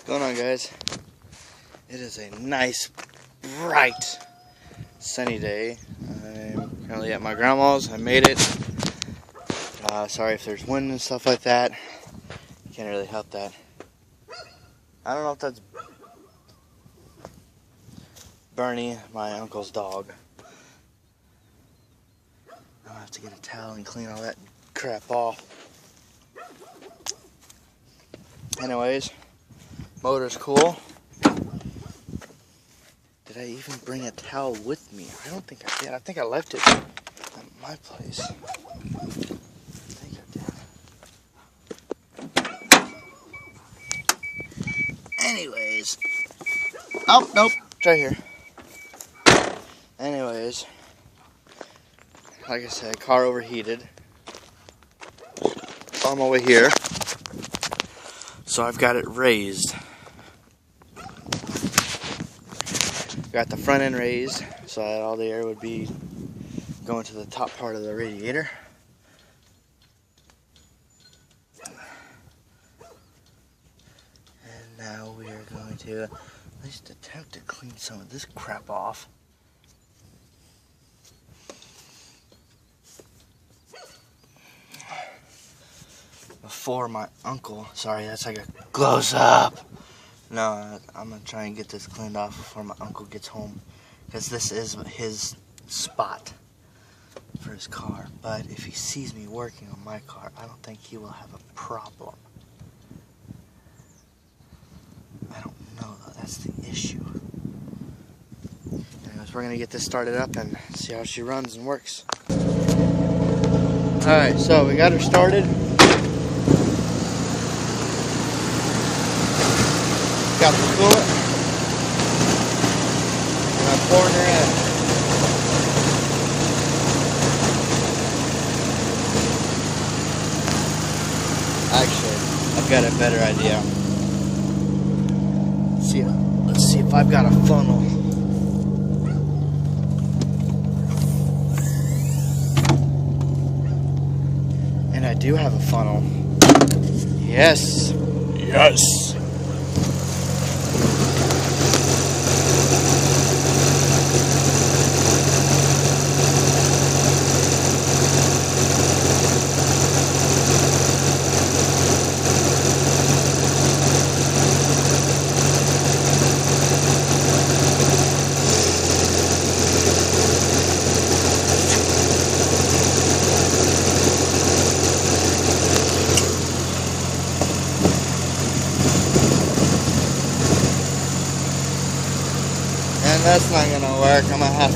What's going on, guys? It is a nice, bright, sunny day. I'm currently at my grandma's. I made it. Sorry if there's wind and stuff like that. Can't really help that. I don't know if that's Bernie, my uncle's dog. I'll have to get a towel and clean all that crap off. Anyways, motor's cool. Did I even bring a towel with me? I don't think I did. I think I left it at my place. I think I did. Anyways. Oh, nope. It's right here. Anyways. Like I said, car overheated. On my way here. So I've got it raised. Got the front end raised so that all the air would be going to the top part of the radiator. And now we are going to at least attempt to clean some of this crap off. Before my uncle, sorry, that's like a close up. No, I'm gonna try and get this cleaned off before my uncle gets home, because this is his spot for his car. But if he sees me working on my car, I don't think he will have a problem. I don't know though, that's the issue. Anyways, we're gonna get this started up and see how she runs and works. Alright, so we got her started. Got the coolant, and I'm pouring her in. Actually, I've got a better idea. Let's see if I've got a funnel. And I do have a funnel. Yes. Yes. And that's not gonna work. I'm gonna have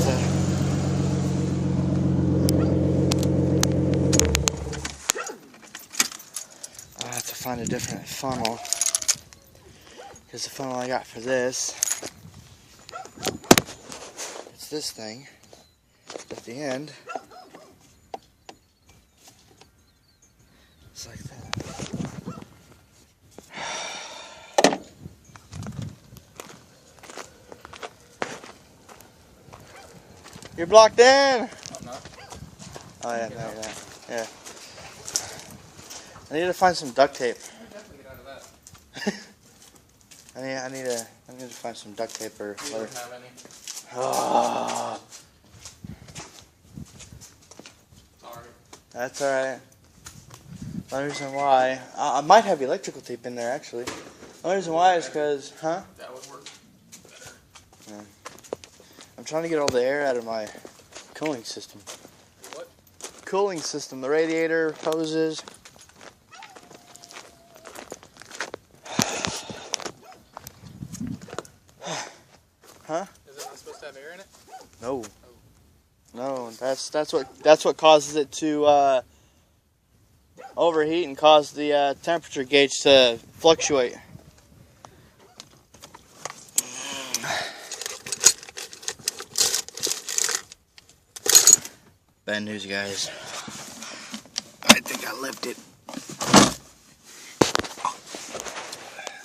to find a different funnel, because the funnel I got for this, it's this thing at the end. It's like that. You're blocked in! I'm not. Oh yeah, no, yeah. I need to find some duct tape. Definitely get out of that. I need to find some duct tape or we whatever. don't have any. Oh. Sorry. That's alright. The only reason why I might have electrical tape in there actually. The only reason why is because, huh? That would work better. Yeah. I'm trying to get all the air out of my cooling system. What? Cooling system, the radiator, hoses. Huh? Is it not supposed to have air in it? No. No, that's what causes it to overheat and cause the temperature gauge to fluctuate. Bad news, guys. I think I left it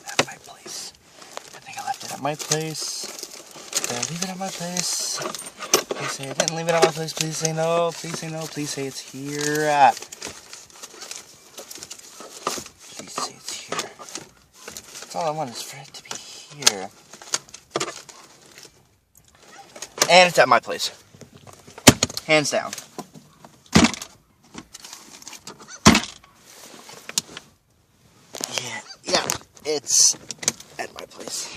at my place. I think I left it at my place. Did I leave it at my place? Please say I didn't leave it at my place. Please say no. Please say no. Please say it's here. Please say it's here. That's all I want is for it to be here. And it's at my place. Hands down. Yeah, it's at my place.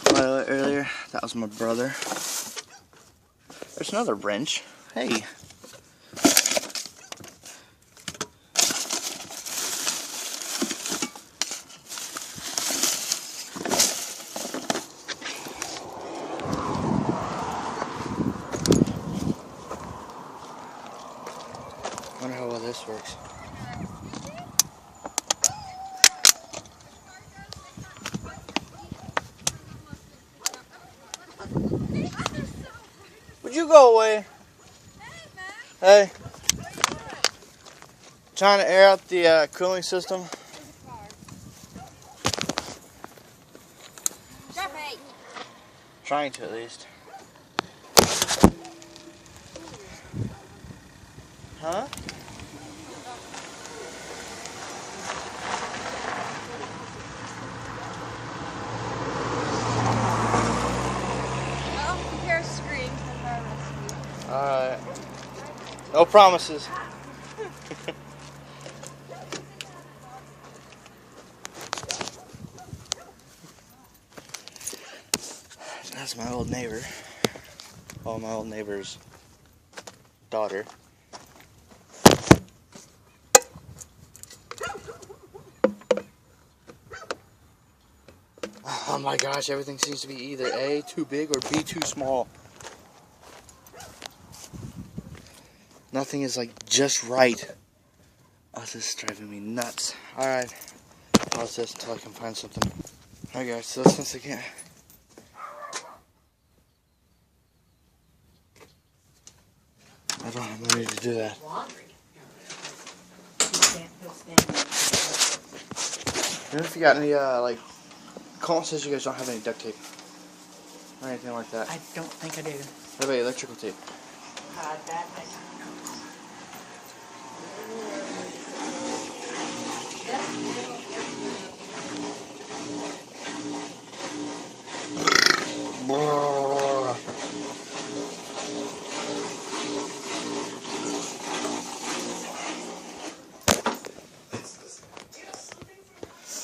By the way, earlier, that was my brother. There's another wrench. Hey. Wonder how well this works. Would you go away? Hey. Trying to air out the cooling system. Trying to, at least. Huh? I'll compare screens with our recipe. Alright. No promises. That's my old neighbor. Oh, my old neighbor's daughter. Oh my gosh, everything seems to be either A, too big, or B, too small. Nothing is like just right. Oh, this is driving me nuts. Alright, pause this until I can find something. Alright guys, so since I can't... I don't have money to do that. Even if you got any, like, Colin says you guys don't have any duct tape or anything like that. I don't think I do. What about electrical tape? That I don't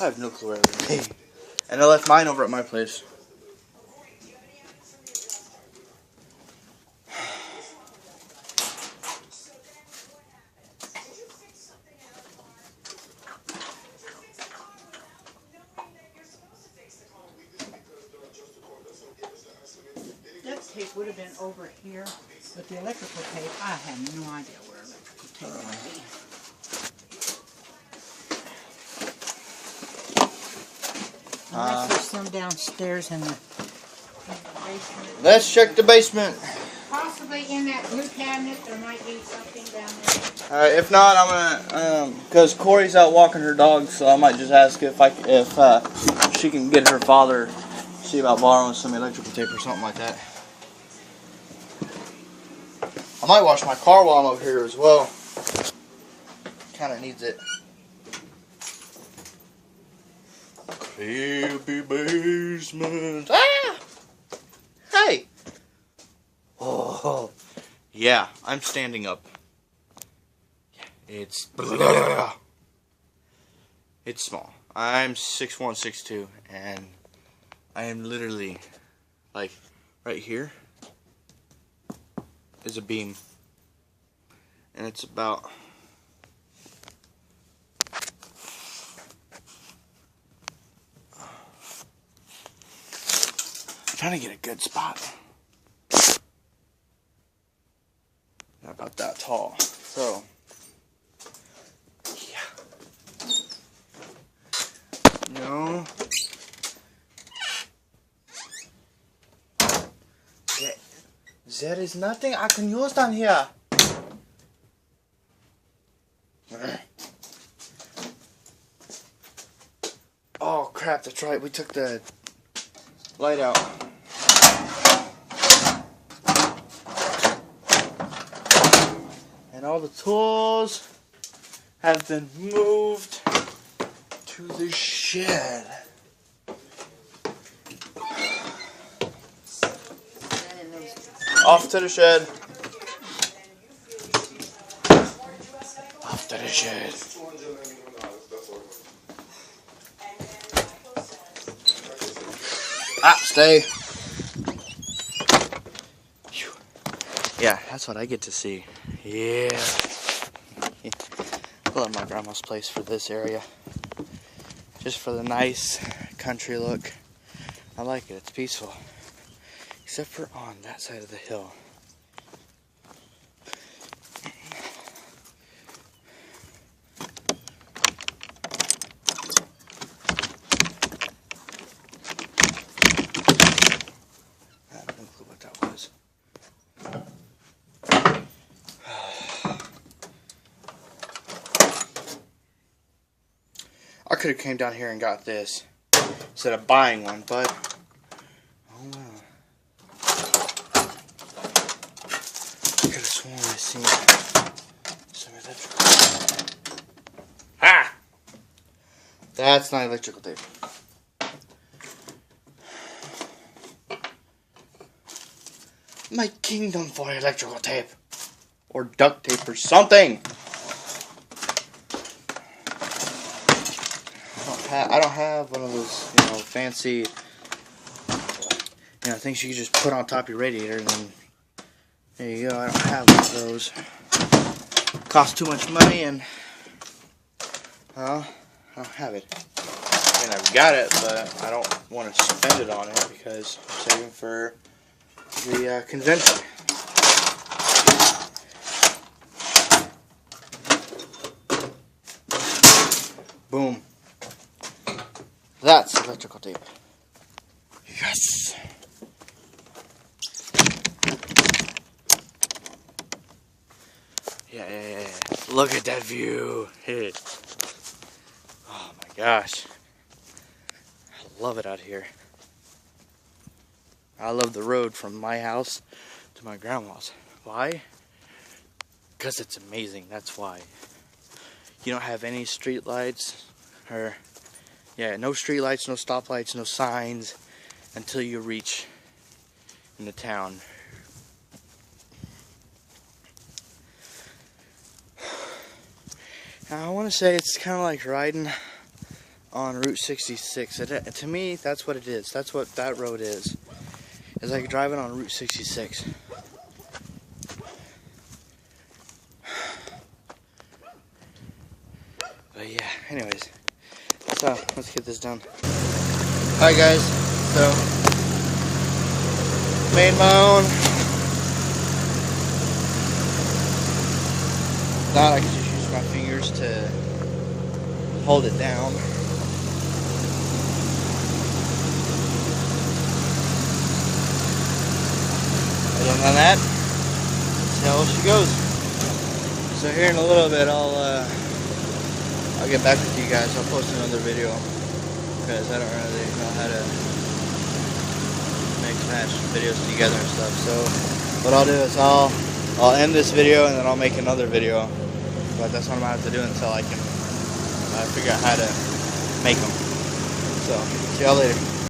I have no clue where it is. And I left mine over at my place. Duct tape would have been over here, but the electrical tape, I have no idea where electrical tape might be. Unless there's some downstairs in the basement. Let's check the basement. Possibly in that blue cabinet, there might be something down there. Alright, if not, I'm gonna, because Corey's out walking her dog, so I might just ask if she can get her father, see about borrowing some electrical tape or something like that. I might wash my car while I'm over here as well. Kinda needs it. Creepy basement. Ah! Hey! Oh, yeah, I'm standing up. It's small. I'm 6'1", 6'2", and I am literally, like, right here is a beam, and it's about trying to get a good spot. Not about that tall. So, yeah. No. There is nothing I can use down here. Oh crap, that's right. We took the light out. And all the tools have been moved to the shed. Off to the shed. Off to the shed. Ah, stay. Phew. Yeah, that's what I get to see. Yeah. I love my grandma's place for this area. Just for the nice country look. I like it, it's peaceful. Except for on that side of the hill. I have no clue what that was. I could have came down here and got this instead of buying one, but oh well. I could have sworn I seen some electrical. Ah! That's not electrical tape. My kingdom for electrical tape. Or duct tape or something. I don't have one of those, you know, fancy, you know, things you can just put on top of your radiator and then there you go. I don't have one of those. Cost too much money and, well, I don't have it. I mean, I've got it, but I don't want to spend it on it because I'm saving for the convention. Boom. That's electrical tape. Yes! Yeah. Look at that view. Hey. Oh my gosh. I love it out here. I love the road from my house to my grandma's. Why? Because it's amazing. That's why. You don't have any street lights or no street lights, no stoplights, no signs until you reach into town. Now, I want to say it's kind of like riding on Route 66. To me, that's what it is. That's what that road is. It's like driving on Route 66. But yeah, anyways. So, let's get this done. Alright guys, so made my own. Thought I could just use my fingers to hold it down. Other than that, see how she goes. So here in a little bit I'll get back with you guys. I'll post another video because I don't really know how to match videos together and stuff. So what I'll do is I'll end this video and then I'll make another video. But that's what I'm gonna have to do until I can figure out how to make them. So see y'all later.